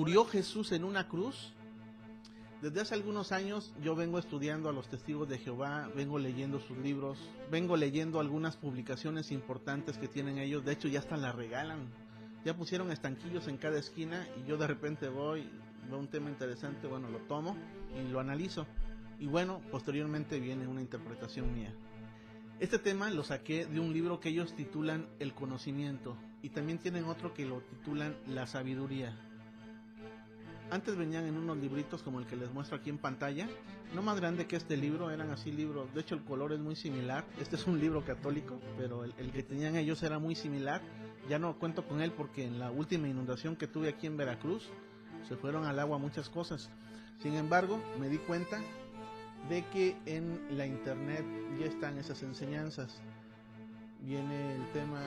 ¿Murió Jesús en una cruz? Desde hace algunos años yo vengo estudiando a los testigos de Jehová, vengo leyendo sus libros, vengo leyendo algunas publicaciones importantes que tienen ellos, de hecho ya hasta las regalan, ya pusieron estanquillos en cada esquina y yo de repente voy, veo un tema interesante, bueno, lo tomo y lo analizo y bueno, posteriormente viene una interpretación mía. Este tema lo saqué de un libro que ellos titulan El conocimiento y también tienen otro que lo titulan La sabiduría. Antes venían en unos libritos como el que les muestro aquí en pantalla, no más grande que este libro, eran así libros, de hecho el color es muy similar, este es un libro católico, pero el que tenían ellos era muy similar, ya no cuento con él porque en la última inundación que tuve aquí en Veracruz, se fueron al agua muchas cosas, sin embargo me di cuenta de que en la internet ya están esas enseñanzas, viene el tema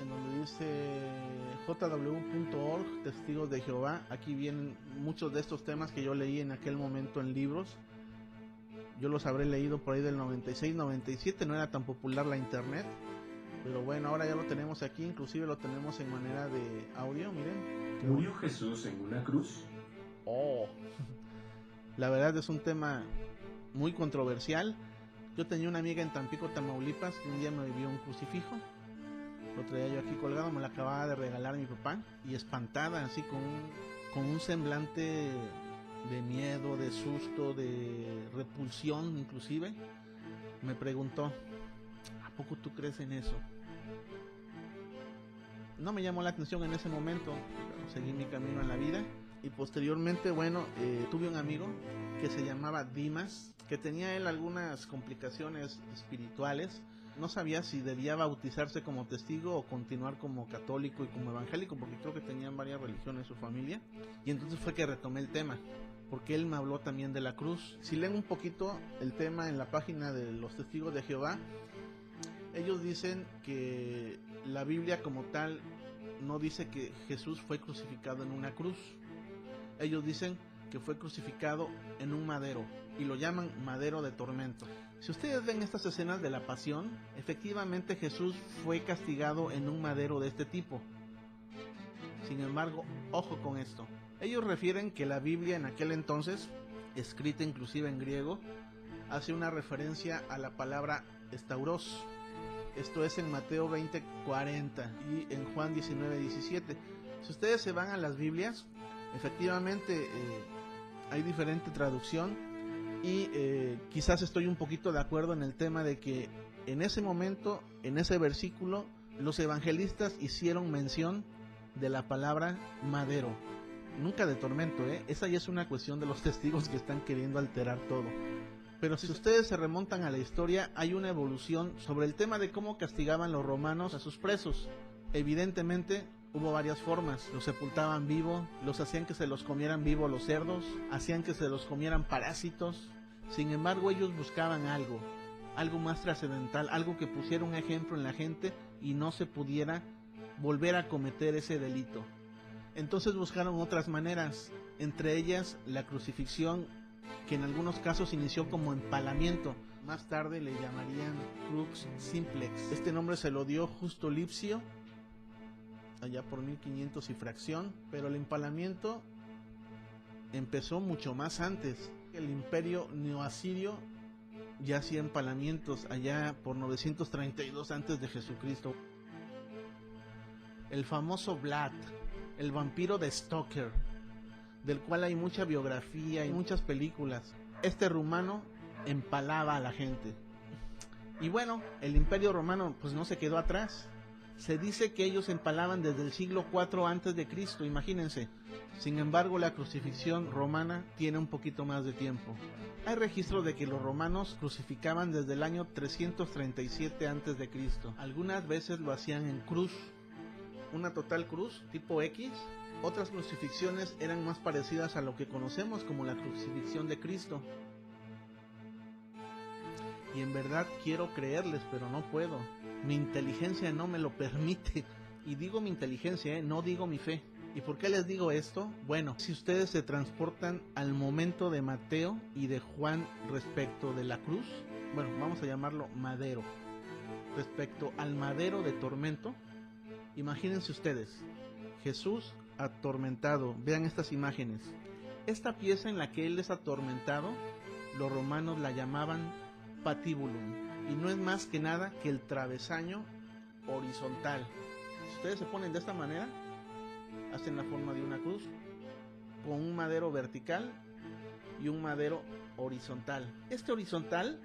en donde dice jw.org, testigos de Jehová. Aquí vienen muchos de estos temas que yo leí en aquel momento en libros. Yo los habré leído por ahí del 96, 97, no era tan popular la internet. Pero bueno, ahora ya lo tenemos aquí, inclusive lo tenemos en manera de audio, miren. ¿Murió Jesús en una cruz? Oh, la verdad es un tema muy controversial. Yo tenía una amiga en Tampico, Tamaulipas, que un día me vio un crucifijo. Lo traía yo aquí colgado, me lo acababa de regalar mi papá y espantada, así con un semblante de miedo, de susto, de repulsión inclusive, me preguntó, ¿a poco tú crees en eso? No me llamó la atención en ese momento, seguí mi camino en la vida y posteriormente, bueno, tuve un amigo que se llamaba Dimas, que tenía él algunas complicaciones espirituales. No sabía si debía bautizarse como testigo o continuar como católico y como evangélico, porque creo que tenían varias religiones en su familia. Y entonces fue que retomé el tema, porque él me habló también de la cruz. Si leen un poquito el tema en la página de los testigos de Jehová, ellos dicen que la Biblia como tal no dice que Jesús fue crucificado en una cruz. Ellos dicen que fue crucificado en un madero y lo llaman madero de tormento. Si ustedes ven estas escenas de la pasión, efectivamente Jesús fue castigado en un madero de este tipo. Sin embargo, ojo con esto. Ellos refieren que la Biblia en aquel entonces, escrita inclusive en griego, hace una referencia a la palabra estauros. Esto es en Mateo 20:40 y en Juan 19:17. Si ustedes se van a las Biblias, efectivamente hay diferente traducción y quizás estoy un poquito de acuerdo en el tema de que en ese momento, en ese versículo, los evangelistas hicieron mención de la palabra madero, nunca de tormento, esa ya es una cuestión de los testigos que están queriendo alterar todo. Pero si ustedes se remontan a la historia, hay una evolución sobre el tema de cómo castigaban los romanos a sus presos. Evidentemente hubo varias formas, los sepultaban vivo, los hacían que se los comieran vivo los cerdos, hacían que se los comieran parásitos. Sin embargo, ellos buscaban algo más trascendental, algo que pusiera un ejemplo en la gente y no se pudiera volver a cometer ese delito. Entonces buscaron otras maneras, entre ellas la crucifixión, que en algunos casos inició como empalamiento. Más tarde le llamarían crux simplex. Este nombre se lo dio Justo Lipsio allá por 1500 y fracción, pero el empalamiento empezó mucho más antes. El imperio neoasirio ya hacía empalamientos allá por 932 antes de Jesucristo. El famoso Vlad, el vampiro de Stoker, del cual hay mucha biografía y muchas películas. Este rumano empalaba a la gente. Y bueno, el imperio romano pues no se quedó atrás. Se dice que ellos empalaban desde el siglo IV antes de Cristo, imagínense. Sin embargo, la crucifixión romana tiene un poquito más de tiempo. Hay registros de que los romanos crucificaban desde el año 337 antes de Cristo. Algunas veces lo hacían en cruz, una total cruz tipo X. Otras crucifixiones eran más parecidas a lo que conocemos como la crucifixión de Cristo. Y en verdad quiero creerles, pero no puedo. Mi inteligencia no me lo permite. Y digo mi inteligencia, no digo mi fe. ¿Y por qué les digo esto? Bueno, si ustedes se transportan al momento de Mateo y de Juan respecto de la cruz, bueno, vamos a llamarlo madero. Respecto al madero de tormento, imagínense ustedes, Jesús atormentado. Vean estas imágenes. Esta pieza en la que él es atormentado, los romanos la llamaban patibulum, y no es más que nada que el travesaño horizontal. Si ustedes se ponen de esta manera, hacen la forma de una cruz con un madero vertical y un madero horizontal. Este horizontal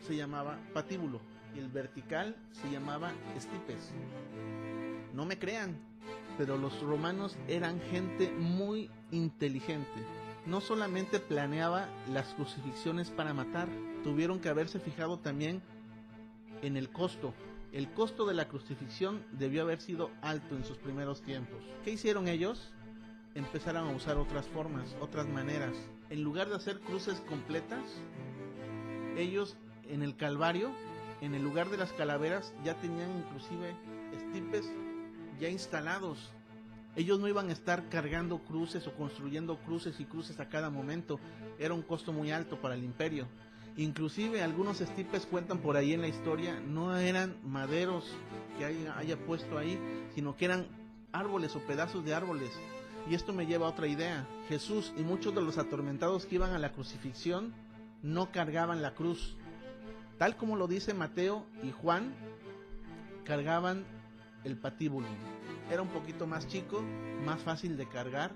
se llamaba patíbulo y el vertical se llamaba estipes. No me crean, pero los romanos eran gente muy inteligente. No solamente planeaba las crucifixiones para matar, tuvieron que haberse fijado también en el costo. El costo de la crucifixión debió haber sido alto en sus primeros tiempos. ¿Qué hicieron ellos? Empezaron a usar otras formas, otras maneras. En lugar de hacer cruces completas, ellos en el Calvario, en el lugar de las calaveras, ya tenían inclusive estipes ya instalados. Ellos no iban a estar cargando cruces o construyendo cruces y cruces a cada momento. Era un costo muy alto para el imperio. Inclusive algunos estipes, cuentan por ahí en la historia, no eran maderos que haya puesto ahí, sino que eran árboles o pedazos de árboles. Y esto me lleva a otra idea. Jesús y muchos de los atormentados que iban a la crucifixión no cargaban la cruz. Tal como lo dice Mateo y Juan, cargaban el patíbulum. Era un poquito más chico, más fácil de cargar.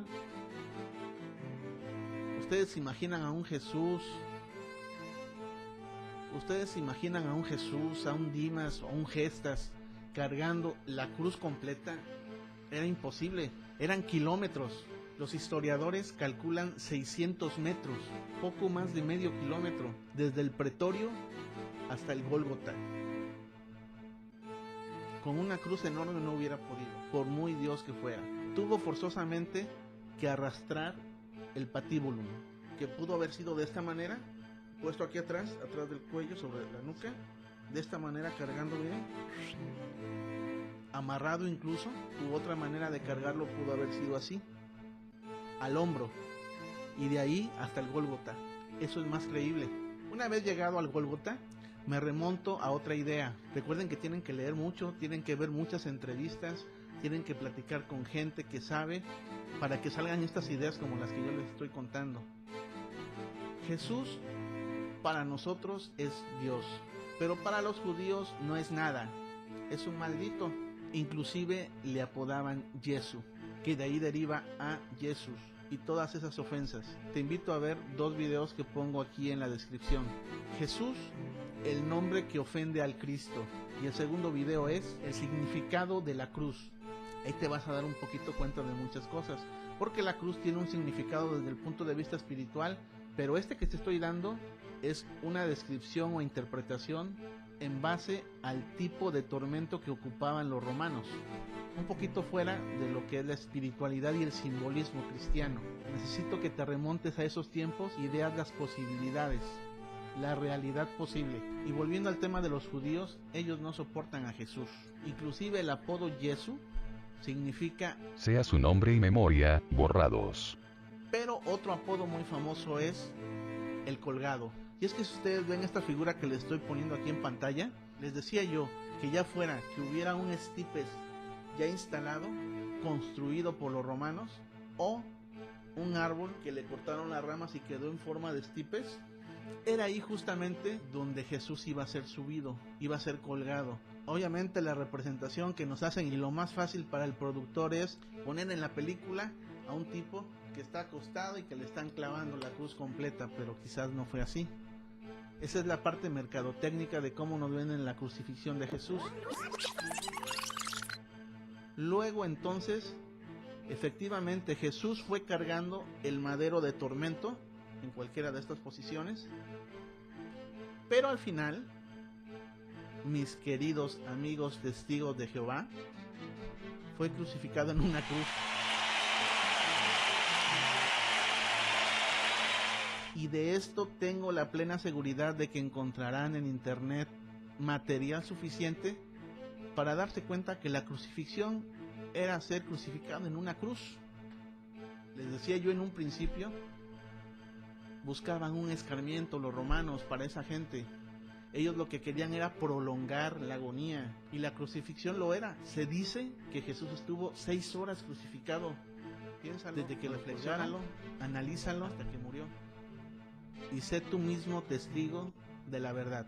Ustedes se imaginan a un Jesús, a un Dimas o un Gestas cargando la cruz completa. Era imposible, eran kilómetros. Los historiadores calculan 600 metros, poco más de medio kilómetro, desde el Pretorio hasta el Gólgota. Con una cruz enorme no hubiera podido, por muy Dios que fuera. Tuvo forzosamente que arrastrar el patíbulum, que pudo haber sido de esta manera, puesto aquí atrás del cuello, sobre la nuca, de esta manera cargando, miren, amarrado incluso, u otra manera de cargarlo pudo haber sido así, al hombro, y de ahí hasta el Gólgota. Eso es más creíble. Una vez llegado al Gólgota, me remonto a otra idea. Recuerden que tienen que leer mucho, tienen que ver muchas entrevistas, tienen que platicar con gente que sabe, para que salgan estas ideas como las que yo les estoy contando. Jesús para nosotros es Dios, pero para los judíos no es nada, es un maldito. Inclusive le apodaban Jesús, que de ahí deriva a Jesús, y todas esas ofensas. Te invito a ver 2 videos que pongo aquí en la descripción. Jesús, el nombre que ofende al Cristo, y el segundo video es el significado de la cruz. Ahí te vas a dar un poquito cuenta de muchas cosas, porque la cruz tiene un significado desde el punto de vista espiritual, pero este que te estoy dando es una descripción o interpretación en base al tipo de tormento que ocupaban los romanos, un poquito fuera de lo que es la espiritualidad y el simbolismo cristiano. Necesito que te remontes a esos tiempos y veas las posibilidades, la realidad posible. Y volviendo al tema de los judíos, ellos no soportan a Jesús. Inclusive el apodo Jesús significa sea su nombre y memoria borrados. Pero otro apodo muy famoso es el colgado. Y es que si ustedes ven esta figura que les estoy poniendo aquí en pantalla, les decía yo que ya fuera que hubiera un estipes ya instalado, construido por los romanos, o un árbol que le cortaron las ramas y quedó en forma de estipes, era ahí justamente donde Jesús iba a ser subido, iba a ser colgado. Obviamente la representación que nos hacen, y lo más fácil para el productor, es poner en la película a un tipo que está acostado y que le están clavando la cruz completa, pero quizás no fue así. Esa es la parte mercadotécnica de cómo nos venden la crucifixión de Jesús. Luego entonces, efectivamente Jesús fue cargando el madero de tormento en cualquiera de estas posiciones, pero al final, mis queridos amigos testigos de Jehová, fue crucificado en una cruz. Y de esto tengo la plena seguridad de que encontrarán en internet material suficiente para darse cuenta que la crucifixión era ser crucificado en una cruz. Les decía yo en un principio, buscaban un escarmiento los romanos para esa gente. Ellos lo que querían era prolongar la agonía, y la crucifixión lo era. Se dice que Jesús estuvo 6 horas crucificado. piénsalo, desde que reflexiónalo, analízalo hasta que murió. Y sé tú mismo testigo de la verdad.